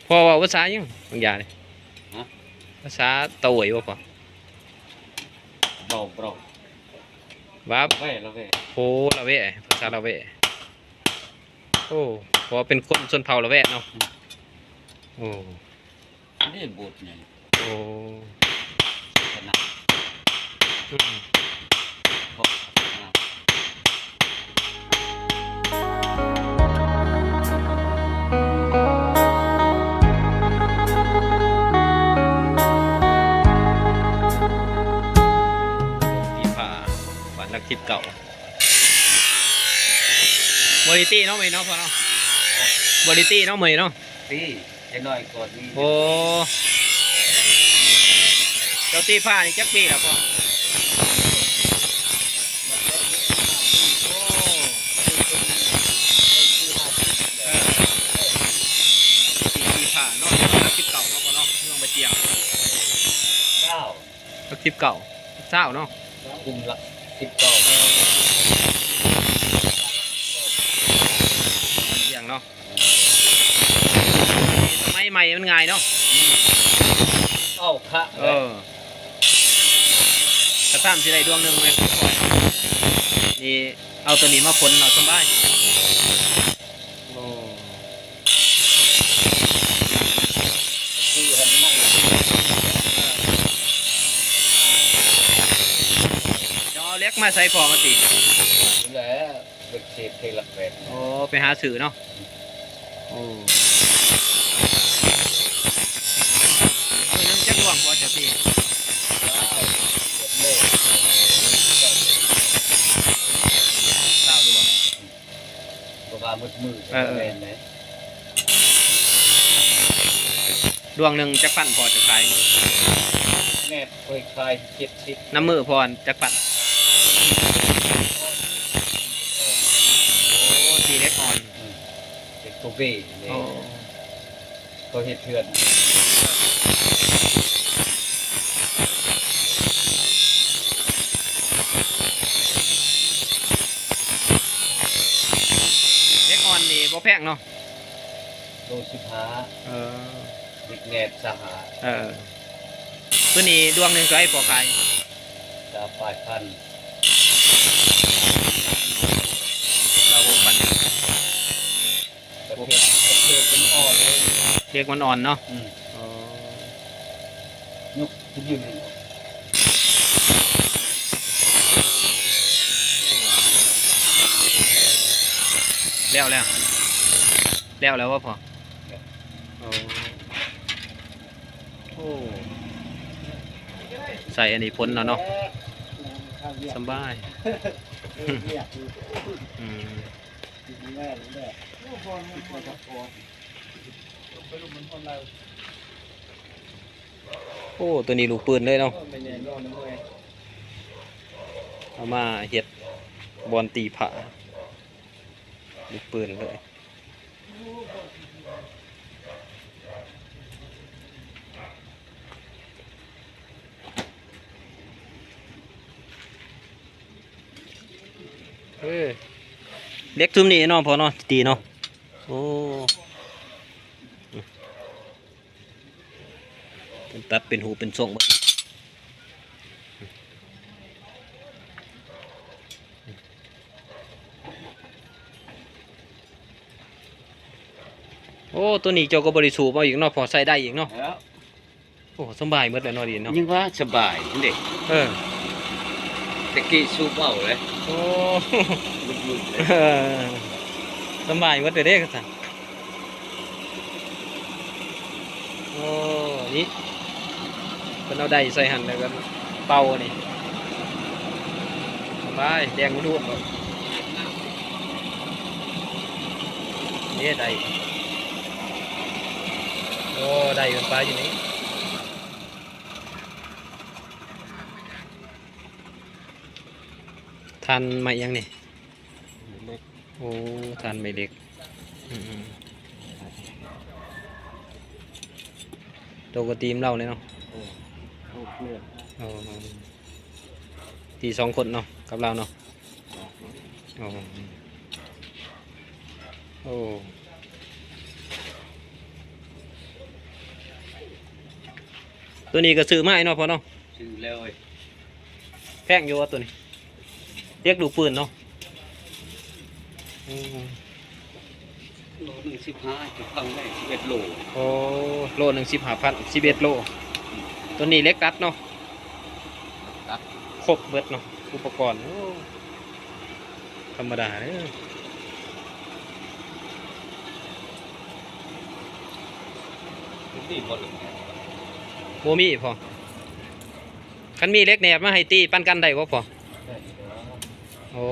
พอว่าภาษายังบางอย่างเลยภาษาตะวยบ่พอบรว่าเว้ละเว้โพละเวะภาษาละเวะโอ้พอเป็นคนชนเผ่าละเวะเนาะโอ้นี่บูดเนี่ยโอ้ขนาดพอตีผาบ้านนักทิพย์เก่าบริตี้เนาะไหมเนาะพอเนาะบริตี้เนาะไหมเนาะตีจะน้อยก่อนนี่โอ้เจ้าตีผ้านี่จักปีแล้วพ่อตีผ้าเนาะนักทิพย์เก่าเนาะพ่อเนาะเมืองบะเจียงนักทิพย์เก่าเจ้าเนาะกลุ่มละ19เจียงเนาะสมัยใหม่มันง่ายเนาะค่ะกระทำสิได้ดวงหนึ่งเลยนี่เอาตัวนี้มาคนเราสบายโอ้จะเอาเล็กมาใส่พอมาตีแล้วเด็กเศษเทลักแปดโอ้ไปหาสื่อเนาะโอ้ยังจะดวงพอจะตีมือดวงหนึ่งจักปั่นพอจะขายแม่เคยขาย70น้ำมือพอจักปั่นโอ้ตีเล็กอ่อนเด็กตัวเบ้เนี่ยเขาเห็ดเถื่อนนี่บ่แพงเนาะโล15เด็กแหนบสหาตัวนี้ดวงหนึ่งก็ไอ้พอขายจะ8,000เรา6,000ประเภทเป็นอ่อนเลยเรียกมันอ่อนเนาะยกขึ้นยืนแล้วว่าพอโอ้ใส่อันนี้พ้นแล้วเนาะสบายโอ้ตัวนี้ลูกปืนเลยเนาะเอามาเห็ดบอลตีผาลูกปืนเลยเล็กทุ่มนี่เนาะพอเนาะตีเนาะโอ้ตัดเป็นหูเป็นทรงโอ้ตัวนี้เจ้าก็บริสูบเอาอีกเนาะพอใส่ได้อีกเนาะโอ้สบายหมดเลยเนาะดีเนาะยิ่งว่าสบายเด็กตะกี้สูบเอาเลยโอ้สบายหมดเลยเด้อค่ะโอ้นี่เป็นเอาได้ใส่หั่นเลยกันเป่านี่สบายแดงมาดูดนี่ได้โอ้ได้เป็นปลาอยู่นี่ทันไหมยังนี่โอ้ทันไม่เล็กโตก็ตีมเล่าเลยเนาะตี2 คนเนาะกับเราเนาะโอ้ ตัวนี้ก็ซื้อมาให้เนาะพอเนาะ ซื้อแล้วเว้ย แพงอยู่ว่าตัวนี้เรียกดูปืนเนาะอืม โลหนึ่ง15จะพังได้11โล โอ้โลหนึ่ง15,000 11 โลตัวนี้เล็กตัดเนาะ ตัด ครบเบิดเนาะอุปกรณ์โอ้ธรรมดาเนี่ย ตีบ่ลง โมมีพอคันมีเล็กแหนบมาให้ตีปั้นกันได้บ่พอ ได้ โอ้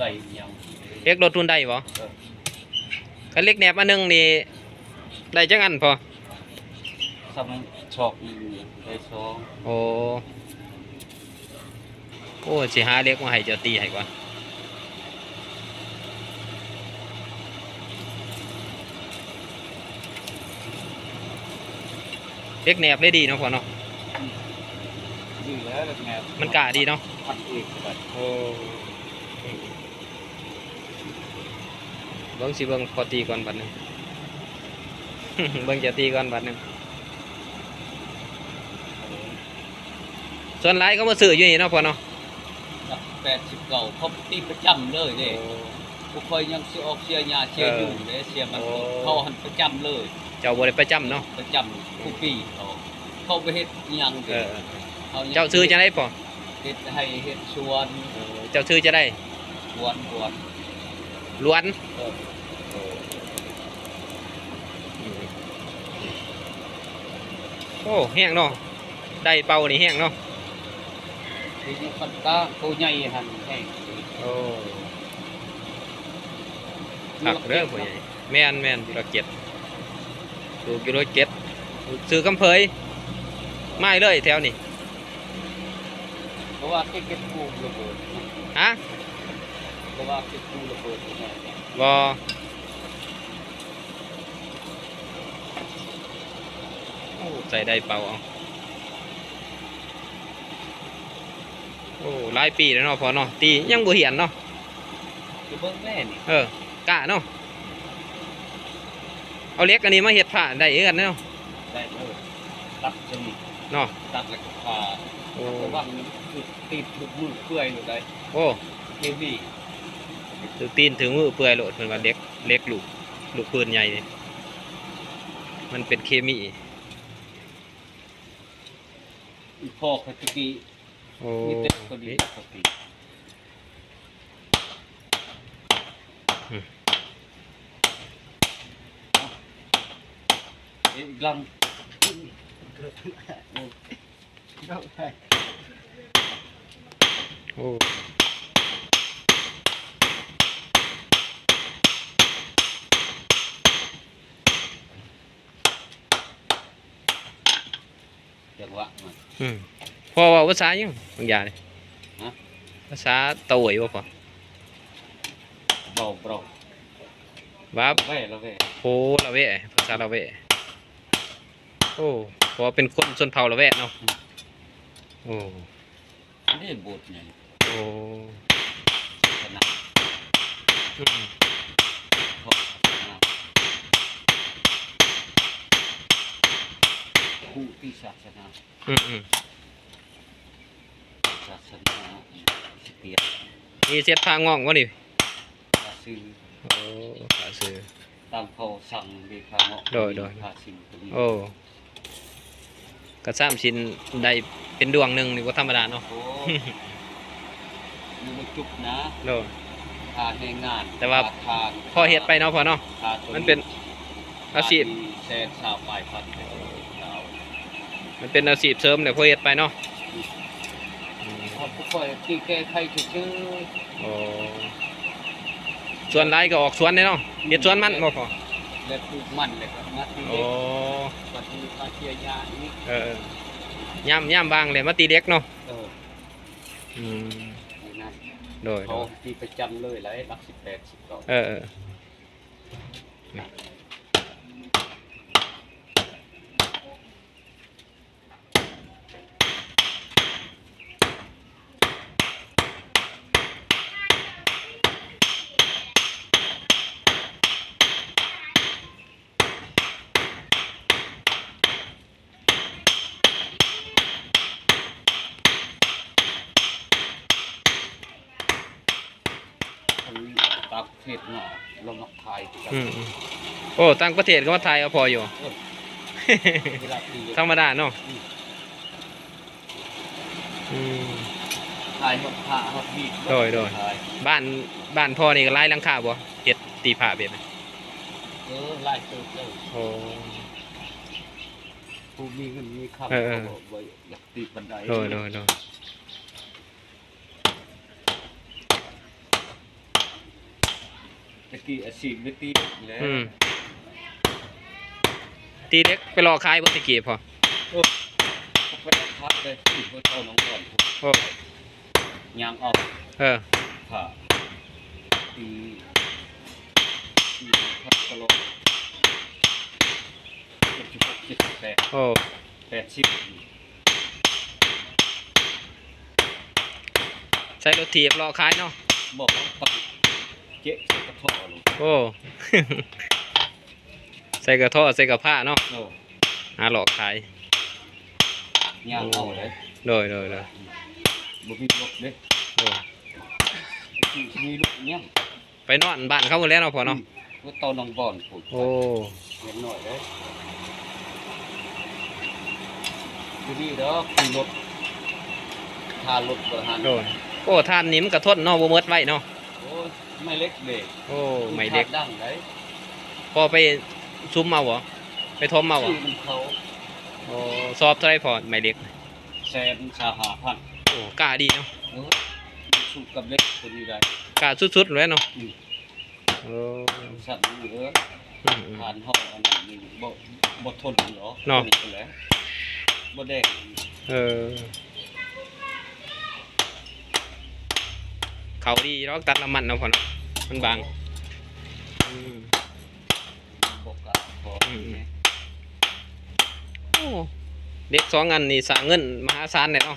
ได้ยัง เล็กรถทุนได้บ่คันเล็กแหนบอันหนึงนี่ได้จังอันพอ ซ้ำชอกนึงได้2 โอ้โอ้สิหาเล็กมาให้เจ้าตีให้ก่อนเล็กแหนบได้ดีเนาะพอเนาะ ดีแล้วแม่ มันกะดีเนาะ พันอีกได้ โอ้เบิ่งสิเบิ่งพอตีก่อนบัดหนึง เบิ่งจะตีก่อนบัดหนึงส่วนหลายก็มาซื้ออยู่นี่เนาะพอเนาะ 80เก่าเขาตีประจำเลยเด้บ่ค่อยยังสิออกเสียหญ้าเสียอยู่เด้เสียมันเขาหันประจำเลย เจ้าบ่ได้ประจำเนาะ ประจำทุกปีเขาไปเฮ็ดอิหยัง เอ เด้ อ เขายัง เจ้าซื้อจะได้พอ เฮ็ดให้เฮ็ดสวน เจ้าซื้อจะได้ สวน ล้วน เออ โอ้แห้งเนาะได้เป่านี่แห้งเนาะ ทีนี้คันตาตัวใหญ่หั่นแห้ง โอ้ผักเด้อพ่อใหญ่แม่นแม่นอยู่ละเกียดดูอยู่ละเกียดซื้อคำเผยไม่เลยแถวนี้ เพราะว่าเก็บกูระเบิด ฮะ เพราะว่าเก็บกูระเบิดแน่ บ่โอ้ใส่ได้เป่าเอาโอ้หลายปีแล้วเนาะพอเนาะตียังบ่เหียนเนาะ คือเบิ่งแน่นี่ กะเนาะเอาเล็กอันนี้มาเฮ็ดผ้าได้เอื้อนเนาะ ได้เลยตัดจะมี เนาะ ตัดแล้วก็ผ่า โอ้ เพราะว่ามันคือติดทุกมือเปื่อยอยู่ได้ โอ้ เฮฟวี่ ถึงตีนถึงมือเปื่อยโลดเพิ่นว่าเล็กเล็กลูกปืนใหญ่นี่มันเป็นเคมี พ่อเขาตะกี้ โอ้ มีแต่คนดีปกติเอ๊ะลัง โอ้ จังหวะมัน พอเว่าภาษายังบางอย่างเลย ฮะ ภาษาตะวยบ่พอ เบาเบา ว่า แว่แล้วแว่ โพละเวะภาษาละเวะโอ้พอเป็นคนชนเผ่าละเวะเนาะโอ้ นี่บทไง โอ้ ขนาด อืม เขาคู่ที่ศาสนา อืม ศาสนาเปีย นี่เสียดพางองวะนี่ ภาษี โอ้ขาซื้อ ตามเขาสั่งดีพาเหมาะ โดย ภาษีตัวนี้ โอ้กระซ้ำชิ้นได้เป็นดวงหนึ่งนี่ว่าธรรมดาเนาะ โอ้มันจุกนะ โดย ทาในงาน แต่ว่า ทา พอเฮ็ดไปเนาะพอเนาะ ทาตัว มันเป็นอาชีพ แสนสาวปลายพันเลยเอา มันเป็นอาชีพเสริมเนี่ยพอเฮ็ดไปเนาะอืม พอผู้ป่วยที่แก้ไขชื่อ โอ้ส่วนไรก็ออกสวนเนี่ยเนาะเฮ็ดสวนมันบ่พอ และปลูกมันเลยครับมาตี โอ้ เล็กปฏิภาเชียยานี้ ย่ำบางเลยมาตีเล็กเนาะ เออ อืม นั่น โดย เขาตีประจำเลยแล้วรัก18 19 เออ เทศเนาะเรานักไทย โอ้ต่างประเทศก็มาไทยเอาพออยู่ เวลาตี ธรรมดาเนาะไทยหดผ้าหดมีด โดยบ้านพ่อนี่ก็ไล่หลังคาบ่เฮ็ดตีผ้าแบบนี้ ไล่ตึกเลย โอ้ ผู้มีเงินมีคำเขาบอกว่าอยากตีบันได โดยตะกี้อาชีพไม่ตีแล้ว ตีเล็กไปรอขายบ่ตะกี้พอ เขาไปพักเลยที่เขาเอาน้องก่อน โอ้ ยางออก ผ่าตีพักตลอดโอ้ 80ใช้รถถีบรอขายเนาะ บอกว่าปักเจ๊กระทอลง โอ้ ใส่กระท่อใส่กระผ้าเนาะ โอ้ หาหลอกขาย ยางเอาเลย โดย บ่มีรถเด้ โอ้ มีลูกเนี่ย ไปนอนบ้านเขาหมดแล้วเนาะพอเนาะ ว่าตอนน้องบอนพูด โอ้ เห็นหน่อยเลยดูดีเด้อคือรถทารถบริหาร โดยโอ้ท่านนี่มันกระทนเนาะบ่หมดไว้เนาะ โอ้ยไม่เล็กเด็ก โอ้ไม่เล็ก ดังได้ พอไปซุ้มเอาบ่ไปทมเอาบ่ ชื่อมันเขา โอ้สอบเท่าไรพอไม่เล็ก แสนสาหาพัน โอ้กล้าดีเนาะ เออสูบกับเล็กคนนี้ได้ กล้าสุดๆเลยเนาะโอ้ สัตว์เหลือผ่านห้องอันนั้นนี่บ่ทนเหรอนี่แหละบ่แดง เขาดีแล้วตัดน้ำมันเนาะพอเนาะมันบาง บอกกะพอ โอ้เด็ก2 อันนี่สร้างเงินมหาศาลเลยเนาะ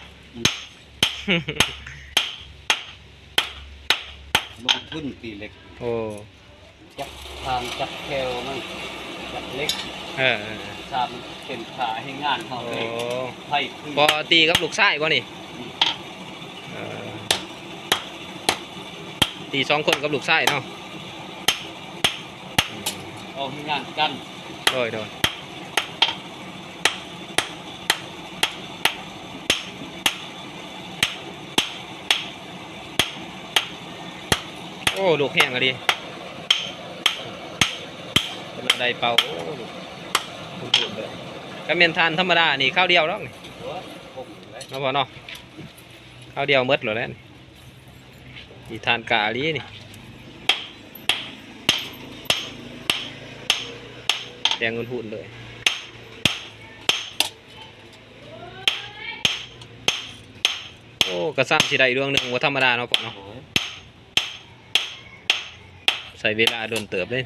ลงทุนตีเล็ก โอ้ จักทางจักแคลมันจักเล็กทำเป็นขาให้งานเขา โอ้ เลยไพ่คือ พอตีกับลูกชายบ่นี่ตี2 คนกับลูกชายเนาะ เอาให้งานกัน โดยโอ้ลูกแห้งอะดิกำลังได้เป่าโอ้ลูกพูดเลยก็เมนทานธรรมดานี่ข้าวเดียวแล้วนี่ หัวผมเลย เนาะพอเนาะข้าวเดียวหมดแล้วแหละนี่ทานกะลีนี่แดงหุ่นๆเลยโอ้กระซ้ำสิได้เรื่องหนึ่งว่าธรรมดาเนาะพ่อเนาะ โอ้ย ใส่เวลาโดนเติบเลย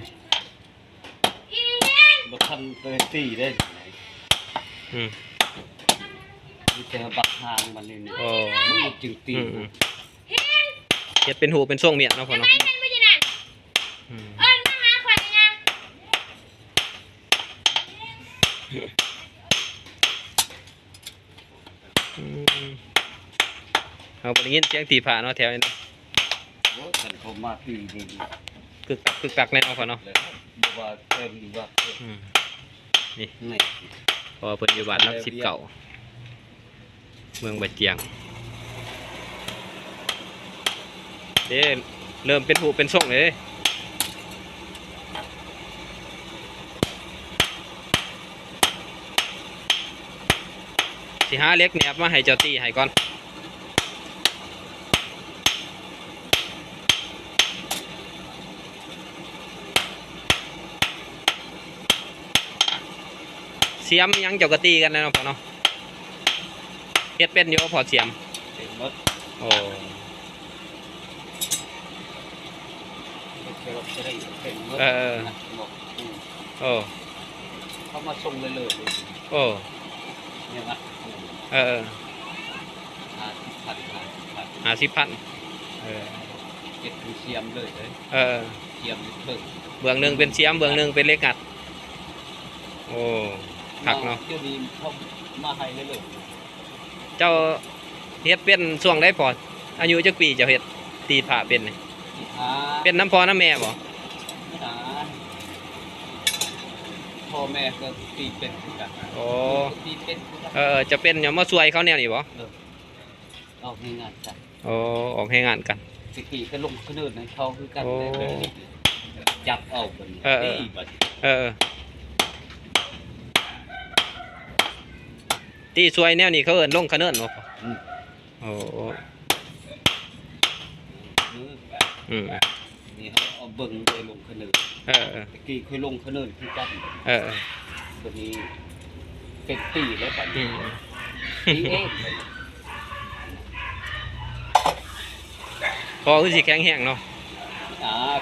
บ่ทันเตยตีได้ อืม มีแต่บักหางมันนี่นี่ โอ้ มันจึงตี เฮ็ดเป็นหูเป็นช่วงเมียนเนาะพ่อเนาะอืมเอาไปได้ยินเสียงตีผ่าเนาะแถวนี้เนาะ โอ้ยฉันเขามาตีนี่ กึกกักแน่เนาะพ่อเนาะ เลยบ่ว่าเต็มหรือว่า อืม ไม่ พอเพิ่นอยู่บ้านรัก19เมืองบะเจียงเด้เริ่มเป็นหูเป็นช่วงเลยเด้สิหาเล็กเนี่ยมาให้เจ้าตีให้ก่อนเสียมยังเจ้ากะตีกันนะเนาะพ่อเนาะเฮ็ดเป็นอยู่พอเสียม เป็นมด โอ้ เดี๋ยวเราจะได้เป็นมด เออ บอก โอ้ เขามาส่งเลยเลย โอ้ เนี่ยนะ เออ 50,000เก็บเสียมเลยเลย เออ เสียมเพิ่ง เบื้องหนึ่งเป็นเสียมเบื้องหนึ่งเป็นเล็กงัดโอ้คักเนาะ เดี๋ยวนี้เขามาให้เลยเลย เจ้าเฮ็ดเป็นช่วงได้พออายุจักปีเจ้าเฮ็ดตีผ้าเป็นนี่ ที่ท เป็นน้ำพ่อน้ำแม่บ่ พ่อแม่ก็ตีเป็นเหมือนกัน โอ้ ตีเป็นเหมือนกัน จะเป็นอย่ามาช่วยเขาแนวนี้บ่ ออกให้งานกัน โอ้ออกให้งานกัน สกีก็ลงคนอื่นในเขาคือกัน โอ้ จับเอาคน ตีบัด ที่ช่วยแนวนี้เขาเอิ้นลงคะเนินบ่โอ้อืม นี่เขาเอาเบิ่งไปลงคนอื่นสกีเคยลงคนอื่นคือกันตัวนี้เป็นตีแล้วบัดตีเอง พอคือสิแข็งแห้งเนาะ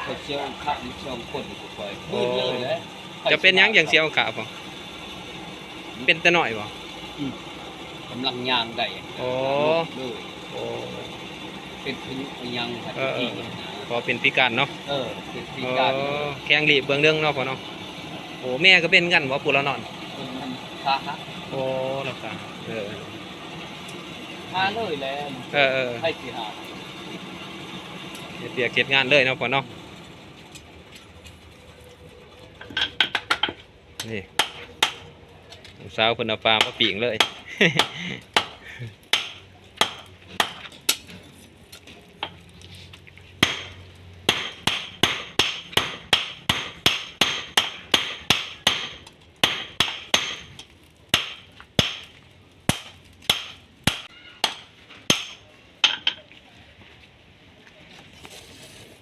เขาเชี่ยวขับเชี่ยวคนกูไปปืนเลยเลย จะเป็นหยังอย่างเสียวขาบ่เป็นแต่น้อยบ่ กำลังยางได้ โอ้ เลย โอ้ เป็นถึงยังอีก พอเป็นพิการเนาะ เป็นปีการ แข็งรีบเบื้องเรื่องเนาะพอเนาะโอ้แม่ก็เป็นกันบ่ปู่ละนอน มันค้าฮะ โอ้รักษาค้าเลยแล้วให้สิหา เปียกเก็บงานเลยเนาะพอเนาะนี่สาวเพิ่นเอาปลามาปิ้งเลย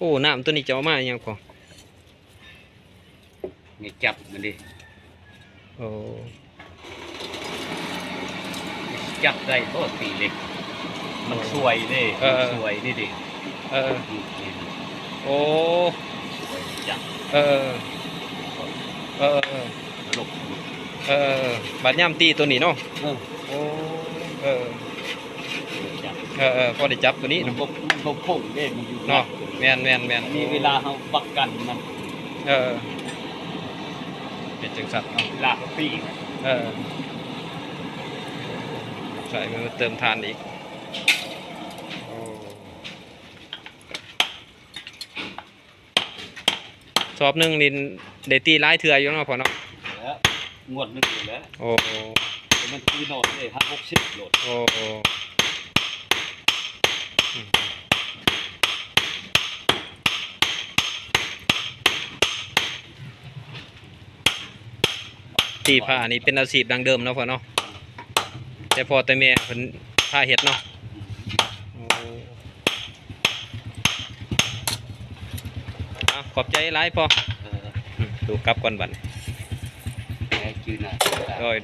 โอ้น้ำตัวนี้จะเอามาอย่างพอ นี่จับมันดิ โอ้ จับได้ก็ตีเล็กมันสวยดิสวยนี่ดิโอ้จับลบบัดย่ำตีตัวนี้เนาะโอ้พอได้จับตัวนี้ มัน เนาะ มันโค้งเด้มันอยู่ เนาะแม่น มีเวลาเขาปักกันมัน เป็นจังสัตว์ เวลาเขาปีก ใส่มือเติมทานอีกสอบหนึ่งนินเดตีร้ายเถื่ออยู่เนาะพอเนาะ แล้วงวดนึงอยู่แล้ว โอ้ มันคือโหนดเลย60โหลด โอ้ตีผ้านี่เป็นอาชีพดังเดิมเนาะพอเนาะแต่พอแต่แม่เพิ่นผ้าเฮ็ดเนาะขอบใจหลายพอดูกลับก่อนบัด จืดนะ โดย